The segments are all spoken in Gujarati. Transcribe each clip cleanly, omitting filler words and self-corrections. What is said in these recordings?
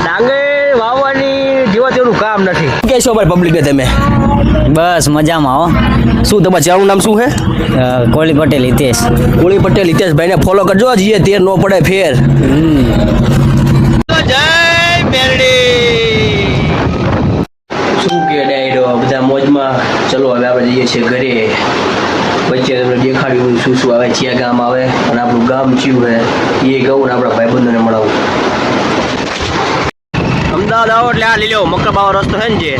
ડાંગર વાવવાની જેવા તેવું કામ નથી. શું કહેશો ભાઈ પબ્લિકને તમે? બસ મજામાં હો. શું તમારું ચારું નામ શું છે? કોળી પટેલ હિતેશ. કોળી પટેલ હિતેશભાઈને ફોલો કરજો. જીએ તેર નો પડે ફેર. જય મેરડી. શું કે ડાયરો બધા મોજમાં. ચલો હવે આપણે જઈએ છીએ ઘરે. વચ્ચે તમને દેખાડ્યું શું શું આવે છે ગામ આવે અને આપણું ગામ ચીયું છે એ કહું ને આપણા ભાઈબંધોને મળાવું. અમદાવાદ આવો એટલે આ લઈ લો મકરબાવો રસ્તો છે ને જે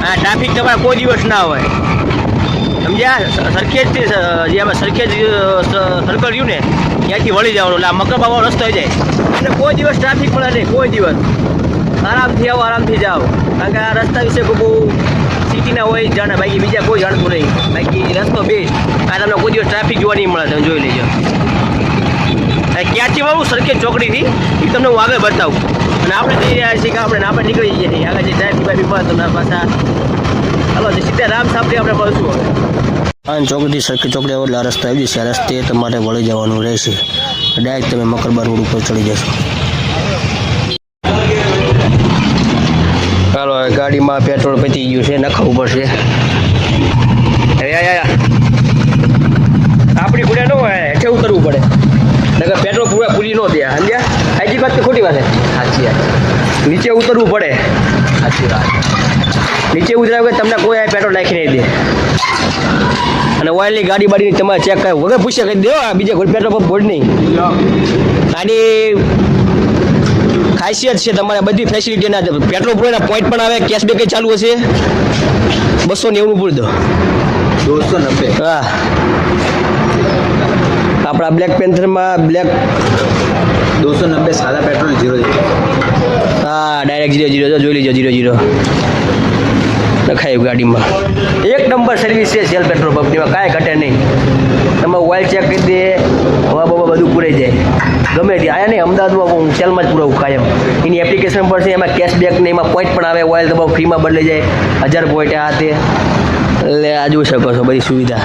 આ ટ્રાફિક તમારે કોઈ દિવસ ના હોય સમજ્યા. સરખેજથી જે આપણે સરખેજ સર્કલ રહ્યું ને ત્યાંથી વળી જવાનું એટલે આ મકરબાવો રસ્તો થઈ જાય એટલે કોઈ દિવસ ટ્રાફિક મળે નહીં. કોઈ દિવસ આરામથી આવો આરામથી જાઓ કારણ કે આ રસ્તા વિશે બહુ સિટીના હોય જાણે બાકી બીજા કોઈ જાણતું નહીં. બાકી રસ્તો બેસ્ટ આ તમને કોઈ દિવસ ટ્રાફિક જોવા નહીં મળે. તમે જોઈ લેજો. ક્યાંથી વાળું સરખેજ ચોકડીથી એ તમને હું આગળ બતાવું અને આપણે જઈ રહ્યા છીએ કે આપણે નીકળી જઈએ છીએ આગળ જે ટ્રાફિક બાફિક મળે તમને પાછા ચાલો સીધા રામ સાપડી આપણે મળશું હવે. આન ચોકડીથી સરખેજ ચોકડી આવો એટલે આ રસ્તો આવી જશે. આ રસ્તે તમારે વળી જવાનું રહેશે. ડાયરેક્ટ તમે મકરબા રોડ ઉપર ચડી જશો. ચાલો ગાડીમાં પેટ્રોલ પતી ગયું છે નખાવું પડશે. આપણી પૂરા ન હોય હેઠે ઉતરવું પડે નકર પેટ્રોલ પૂરા પૂરી ન દે સમજ્યા. સાચી વાત કે ખોટી વાત છે? સાચી વાત. નીચે ઉતરવું પડે. સાચી વાત. નીચે ઉતર્યા વગર તમને કોઈ પેટ્રોલ નાખી નહીં દે અને ઓઇલની ગાડી બાડીની તમારે ચેક કરાવ વગર પૂછે કરી દો. બીજે કોઈ પેટ્રોલ પંપ ભોડ નહીં. આની ખાસિયત છે તમારે બધી ફેસિલિટીના પેટ્રોલ પૂરેના પોઈન્ટ પણ આવે. કેશબેક ચાલુ હશે. 290 પૂરી દો. 290. હા આપણા બ્લેક પેન્થરમાં બ્લેક 290 સાદા પેટ્રોલ 0. હા ડાયરેક્ટ 0 જોઈ લીજો 0 લખાયું ગાડીમાં. એક નંબર સર્વિસ છે સેલ પેટ્રોલ પંપનીમાં કાંઈ ઘટે નહીં. તમે ઓઇલ ચેક કરી દે હવા બવા બધું પૂરાઈ જાય ગમે તે. આયા નહીં અમદાવાદમાં હું સેલમાં જ પુરાવું કાયમ. એની એપ્લિકેશન પણ છે એમાં કેશબેક ને એમાં પોઈન્ટ પણ આવે. ઓઇલ દબાવ ફ્રીમાં બદલાઈ જાય 1000 પોઈન્ટ આ તે એટલે આ જોઈ શકો છો બધી સુવિધા.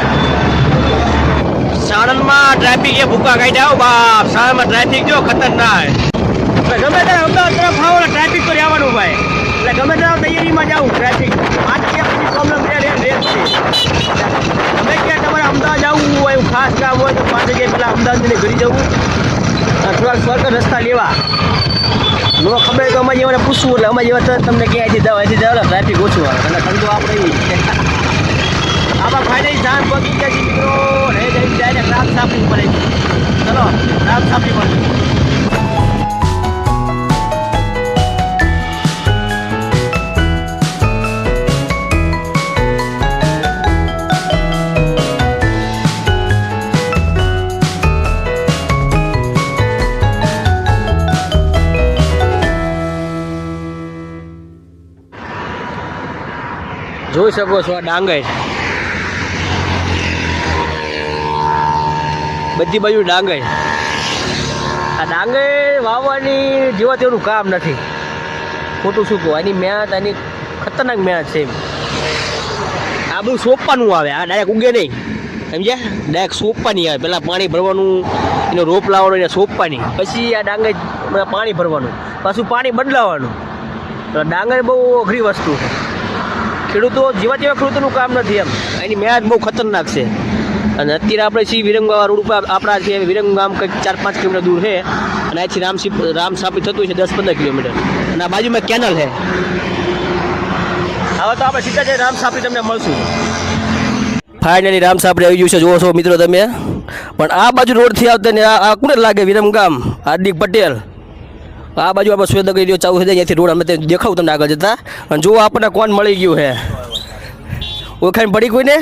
સાણંદમાં ટ્રાફિક એ ભૂકા કાઢ્યા આવો બાપ. સાણંદમાં ટ્રાફિક જો ખતરનાક. ગમે ત્યારે અમદાવાદ તરફ આવો ને ટ્રાફિક તો રહેવાનું ભાઈ. એટલે ગમે ત્યારે તૈયારીમાં જાઉં ટ્રાફિક આ ટ્રાફિકની પ્રોબ્લેમ રહે છે. તમે ક્યાં તમારે અમદાવાદ જવું હોય એવું ખાસ કામ હોય તો 5 વાગ્યા પહેલાં અમદાવાદને ઘરે જવું થોડાક શોર્ટકટ રસ્તા લેવા નો ખબર તો અમારી જેવાને પૂછવું એટલે અમારી જેવા તમને ક્યાંયથી જાવ ટ્રાફિક ઓછું આવે અને ધંધો આપણે આમાં ફાયદા જાન પગી ગયા છે મિત્રો. રહે જાય ને રામ સાપડી પડે. ચલો રામ સાપડી પડે. જોઈ શકો છો આ ડાંગર બધી બાજુ ડાંગર. આ ડાંગર વાવવાની જેવા તેવું કામ નથી. ખોટું શું કહું. આની મહેનત આની ખતરનાક મહેનત છે. આ બધું સોંપવાનું આવે. આ ડાયરેક્ટ ઉગે નહીં સમજ્યા. ડાયરેક્ટ સોંપવાની આવે. પહેલાં પાણી ભરવાનું એનો રોપ લાવવાનો એને સોંપવાની પછી આ ડાંગર પાણી ભરવાનું પાછું પાણી બદલાવાનું. તો ડાંગર બહુ અઘરી વસ્તુ છે. ખેડૂતો જેવા તેવા ખેડૂતોનું કામ નથી એમ. એની મહેનત બહુ ખતરનાક છે. અને અત્યારે આપણે છીએ વિરંગા રોડ ઉપર આપણા છે વિરંગામ કંઈક 4-5 કિલોમીટર દૂર છે અને અહીંથી રામ સાપી થતું છે 10-15 કિલોમીટર અને આ બાજુમાં કેનલ છે. હવે તો આપણે સીધા જઈ રામ સાપી તમને મળશું. ફાઇનલી રામ સાપડી આવી ગયું છે જુઓ છો મિત્રો તમે. પણ આ બાજુ રોડથી આવતા ને આ કોને લાગે વિરમગામ હાર્દિક પટેલ. આ બાજુ આપણે સુરેન્દ્રનગર એરિયો ચાલુ થઈ જાય ત્યાંથી રોડ અમે દેખાવું તમને આગળ જતા. અને જુઓ આપણને કોણ મળી ગયું છે. ઓળખાણ પડી કોઈને?